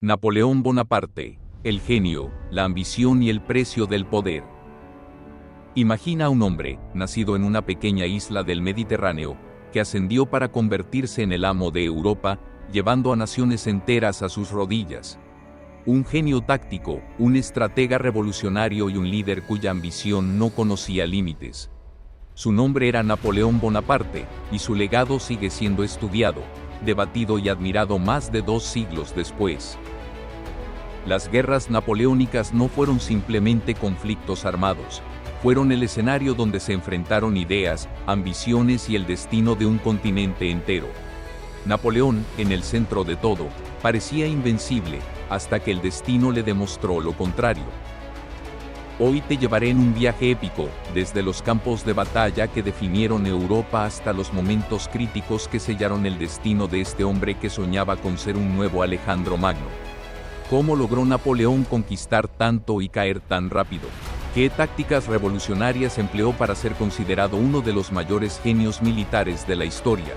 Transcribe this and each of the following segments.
Napoleón Bonaparte, el genio, la ambición y el precio del poder. Imagina a un hombre, nacido en una pequeña isla del Mediterráneo, que ascendió para convertirse en el amo de Europa, llevando a naciones enteras a sus rodillas. Un genio táctico, un estratega revolucionario y un líder cuya ambición no conocía límites. Su nombre era Napoleón Bonaparte, y su legado sigue siendo estudiado, debatido y admirado más de 2 siglos después. Las guerras napoleónicas no fueron simplemente conflictos armados, fueron el escenario donde se enfrentaron ideas, ambiciones y el destino de un continente entero. Napoleón, en el centro de todo, parecía invencible, hasta que el destino le demostró lo contrario. Hoy te llevaré en un viaje épico, desde los campos de batalla que definieron Europa hasta los momentos críticos que sellaron el destino de este hombre que soñaba con ser un nuevo Alejandro Magno. ¿Cómo logró Napoleón conquistar tanto y caer tan rápido? ¿Qué tácticas revolucionarias empleó para ser considerado uno de los mayores genios militares de la historia?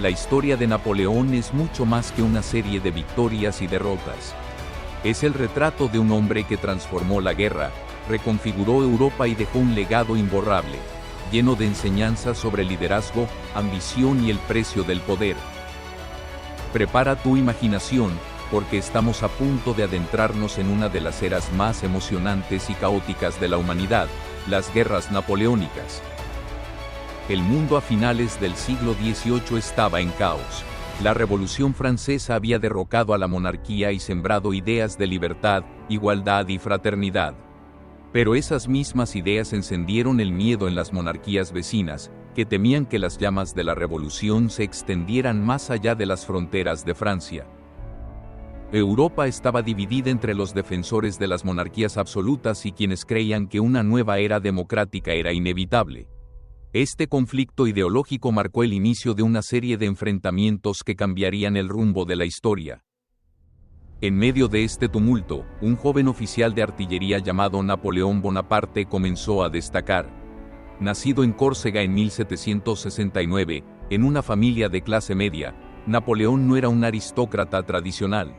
La historia de Napoleón es mucho más que una serie de victorias y derrotas. Es el retrato de un hombre que transformó la guerra, reconfiguró Europa y dejó un legado imborrable, lleno de enseñanzas sobre liderazgo, ambición y el precio del poder. Prepara tu imaginación, porque estamos a punto de adentrarnos en una de las eras más emocionantes y caóticas de la humanidad, las guerras napoleónicas. El mundo a finales del siglo XVIII estaba en caos. La Revolución Francesa había derrocado a la monarquía y sembrado ideas de libertad, igualdad y fraternidad. Pero esas mismas ideas encendieron el miedo en las monarquías vecinas, que temían que las llamas de la revolución se extendieran más allá de las fronteras de Francia. Europa estaba dividida entre los defensores de las monarquías absolutas y quienes creían que una nueva era democrática era inevitable. Este conflicto ideológico marcó el inicio de una serie de enfrentamientos que cambiarían el rumbo de la historia. En medio de este tumulto, un joven oficial de artillería llamado Napoleón Bonaparte comenzó a destacar. Nacido en Córcega en 1769, en una familia de clase media, Napoleón no era un aristócrata tradicional.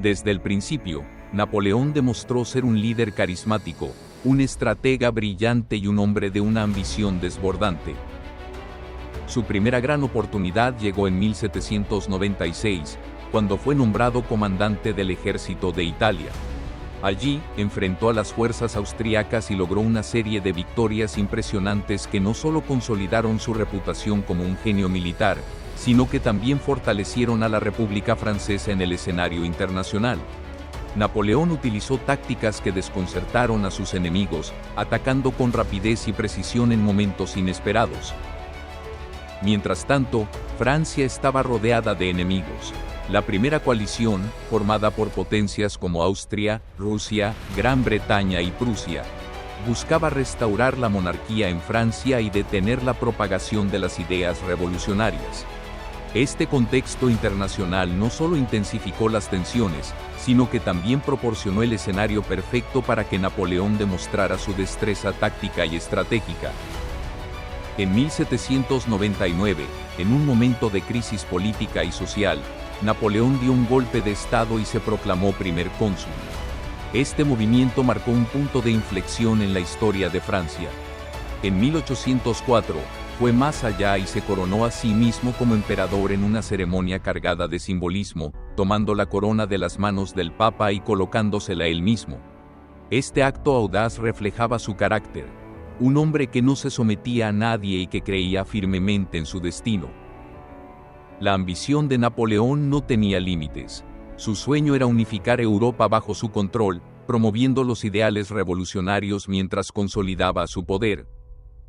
Desde el principio, Napoleón demostró ser un líder carismático, un estratega brillante y un hombre de una ambición desbordante. Su primera gran oportunidad llegó en 1796, cuando fue nombrado comandante del ejército de Italia. Allí, enfrentó a las fuerzas austriacas y logró una serie de victorias impresionantes que no solo consolidaron su reputación como un genio militar, sino que también fortalecieron a la República Francesa en el escenario internacional. Napoleón utilizó tácticas que desconcertaron a sus enemigos, atacando con rapidez y precisión en momentos inesperados. Mientras tanto, Francia estaba rodeada de enemigos. La primera coalición, formada por potencias como Austria, Rusia, Gran Bretaña y Prusia, buscaba restaurar la monarquía en Francia y detener la propagación de las ideas revolucionarias. Este contexto internacional no solo intensificó las tensiones, sino que también proporcionó el escenario perfecto para que Napoleón demostrara su destreza táctica y estratégica. En 1799, en un momento de crisis política y social, Napoleón dio un golpe de estado y se proclamó primer cónsul. Este movimiento marcó un punto de inflexión en la historia de Francia. En 1804, fue más allá y se coronó a sí mismo como emperador en una ceremonia cargada de simbolismo, tomando la corona de las manos del Papa y colocándosela él mismo. Este acto audaz reflejaba su carácter, un hombre que no se sometía a nadie y que creía firmemente en su destino. La ambición de Napoleón no tenía límites. Su sueño era unificar Europa bajo su control, promoviendo los ideales revolucionarios mientras consolidaba su poder.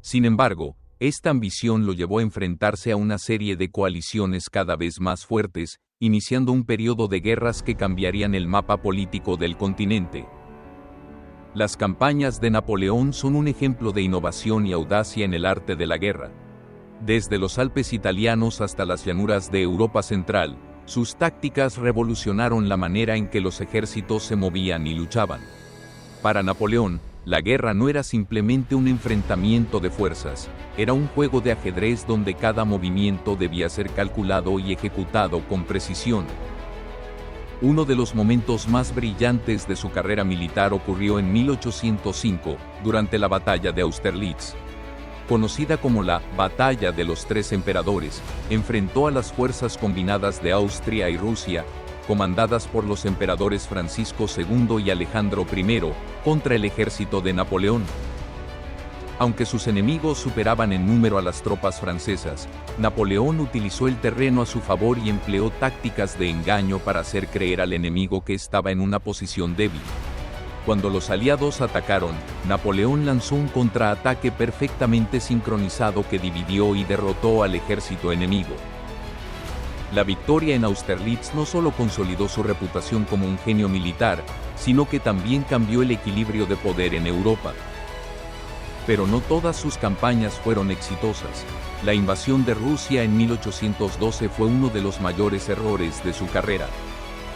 Sin embargo, esta ambición lo llevó a enfrentarse a una serie de coaliciones cada vez más fuertes, iniciando un periodo de guerras que cambiarían el mapa político del continente. Las campañas de Napoleón son un ejemplo de innovación y audacia en el arte de la guerra. Desde los Alpes italianos hasta las llanuras de Europa Central, sus tácticas revolucionaron la manera en que los ejércitos se movían y luchaban. Para Napoleón, la guerra no era simplemente un enfrentamiento de fuerzas, era un juego de ajedrez donde cada movimiento debía ser calculado y ejecutado con precisión. Uno de los momentos más brillantes de su carrera militar ocurrió en 1805, durante la batalla de Austerlitz. Conocida como la Batalla de los Tres Emperadores, enfrentó a las fuerzas combinadas de Austria y Rusia, comandadas por los emperadores Francisco II y Alejandro I, contra el ejército de Napoleón. Aunque sus enemigos superaban en número a las tropas francesas, Napoleón utilizó el terreno a su favor y empleó tácticas de engaño para hacer creer al enemigo que estaba en una posición débil. Cuando los aliados atacaron, Napoleón lanzó un contraataque perfectamente sincronizado que dividió y derrotó al ejército enemigo. La victoria en Austerlitz no solo consolidó su reputación como un genio militar, sino que también cambió el equilibrio de poder en Europa. Pero no todas sus campañas fueron exitosas. La invasión de Rusia en 1812 fue uno de los mayores errores de su carrera.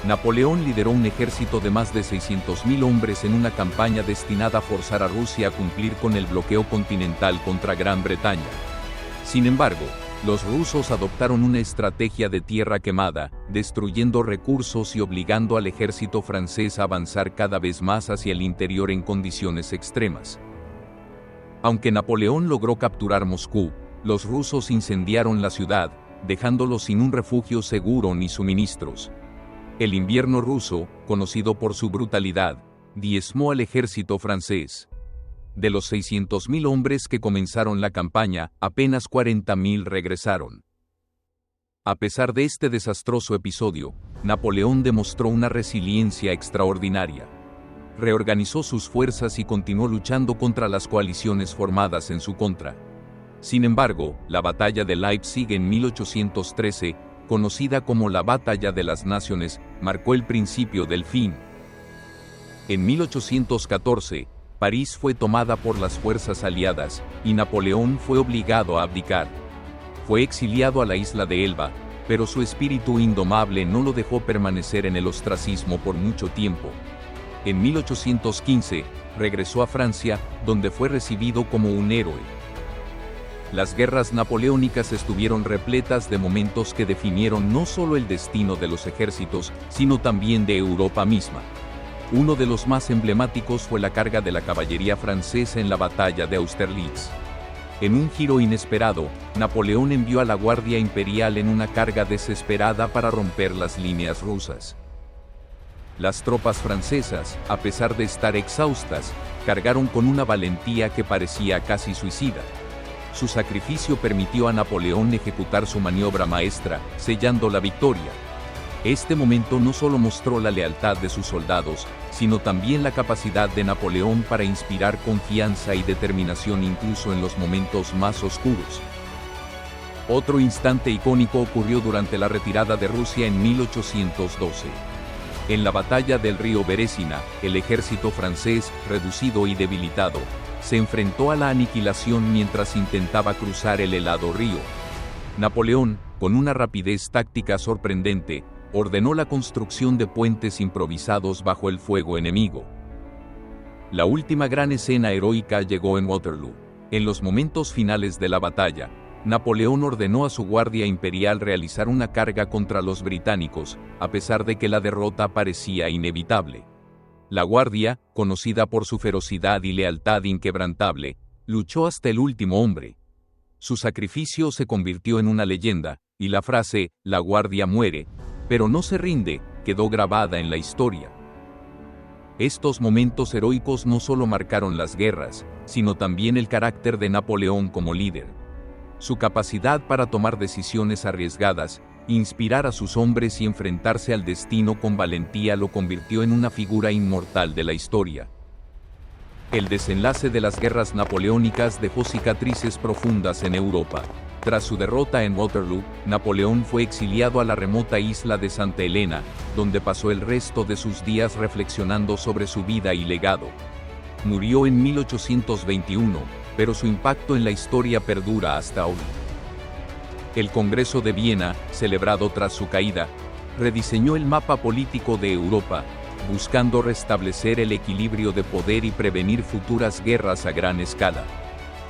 Napoleón lideró un ejército de más de 600.000 hombres en una campaña destinada a forzar a Rusia a cumplir con el bloqueo continental contra Gran Bretaña. Sin embargo, los rusos adoptaron una estrategia de tierra quemada, destruyendo recursos y obligando al ejército francés a avanzar cada vez más hacia el interior en condiciones extremas. Aunque Napoleón logró capturar Moscú, los rusos incendiaron la ciudad, dejándolo sin un refugio seguro ni suministros. El invierno ruso, conocido por su brutalidad, diezmó al ejército francés. De los 600.000 hombres que comenzaron la campaña, apenas 40.000 regresaron. A pesar de este desastroso episodio, Napoleón demostró una resiliencia extraordinaria. Reorganizó sus fuerzas y continuó luchando contra las coaliciones formadas en su contra. Sin embargo, la batalla de Leipzig en 1813, conocida como la Batalla de las Naciones, marcó el principio del fin. En 1814, París fue tomada por las fuerzas aliadas, y Napoleón fue obligado a abdicar. Fue exiliado a la isla de Elba, pero su espíritu indomable no lo dejó permanecer en el ostracismo por mucho tiempo. En 1815, regresó a Francia, donde fue recibido como un héroe. Las guerras napoleónicas estuvieron repletas de momentos que definieron no solo el destino de los ejércitos, sino también de Europa misma. Uno de los más emblemáticos fue la carga de la caballería francesa en la batalla de Austerlitz. En un giro inesperado, Napoleón envió a la Guardia Imperial en una carga desesperada para romper las líneas rusas. Las tropas francesas, a pesar de estar exhaustas, cargaron con una valentía que parecía casi suicida. Su sacrificio permitió a Napoleón ejecutar su maniobra maestra, sellando la victoria. Este momento no solo mostró la lealtad de sus soldados, sino también la capacidad de Napoleón para inspirar confianza y determinación incluso en los momentos más oscuros. Otro instante icónico ocurrió durante la retirada de Rusia en 1812. En la batalla del río Berezina, el ejército francés, reducido y debilitado, se enfrentó a la aniquilación mientras intentaba cruzar el helado río. Napoleón, con una rapidez táctica sorprendente, ordenó la construcción de puentes improvisados bajo el fuego enemigo. La última gran escena heroica llegó en Waterloo. En los momentos finales de la batalla, Napoleón ordenó a su Guardia Imperial realizar una carga contra los británicos, a pesar de que la derrota parecía inevitable. La Guardia, conocida por su ferocidad y lealtad inquebrantable, luchó hasta el último hombre. Su sacrificio se convirtió en una leyenda, y la frase, "La Guardia muere, pero no se rinde", quedó grabada en la historia. Estos momentos heroicos no solo marcaron las guerras, sino también el carácter de Napoleón como líder. Su capacidad para tomar decisiones arriesgadas, inspirar a sus hombres y enfrentarse al destino con valentía lo convirtió en una figura inmortal de la historia. El desenlace de las guerras napoleónicas dejó cicatrices profundas en Europa. Tras su derrota en Waterloo, Napoleón fue exiliado a la remota isla de Santa Elena, donde pasó el resto de sus días reflexionando sobre su vida y legado. Murió en 1821, pero su impacto en la historia perdura hasta hoy. El Congreso de Viena, celebrado tras su caída, rediseñó el mapa político de Europa, buscando restablecer el equilibrio de poder y prevenir futuras guerras a gran escala.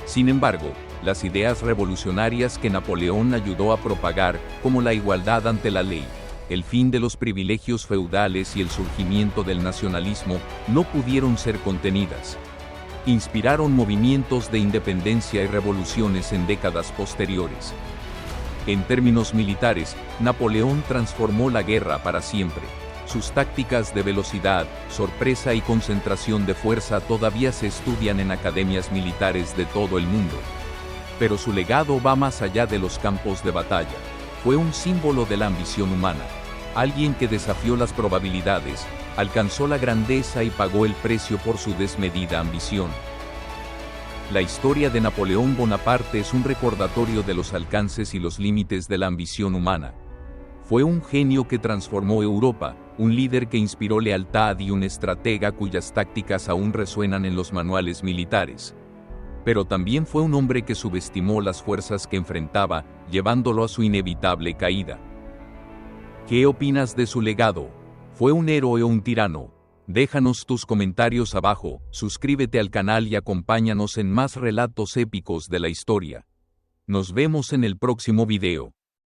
Sin embargo, las ideas revolucionarias que Napoleón ayudó a propagar, como la igualdad ante la ley, el fin de los privilegios feudales y el surgimiento del nacionalismo no pudieron ser contenidas. Inspiraron movimientos de independencia y revoluciones en décadas posteriores. En términos militares, Napoleón transformó la guerra para siempre. Sus tácticas de velocidad, sorpresa y concentración de fuerza todavía se estudian en academias militares de todo el mundo. Pero su legado va más allá de los campos de batalla. Fue un símbolo de la ambición humana. Alguien que desafió las probabilidades, alcanzó la grandeza y pagó el precio por su desmedida ambición. La historia de Napoleón Bonaparte es un recordatorio de los alcances y los límites de la ambición humana. Fue un genio que transformó Europa, un líder que inspiró lealtad y un estratega cuyas tácticas aún resuenan en los manuales militares. Pero también fue un hombre que subestimó las fuerzas que enfrentaba, llevándolo a su inevitable caída. ¿Qué opinas de su legado? ¿Fue un héroe o un tirano? Déjanos tus comentarios abajo, suscríbete al canal y acompáñanos en más relatos épicos de la historia. Nos vemos en el próximo video.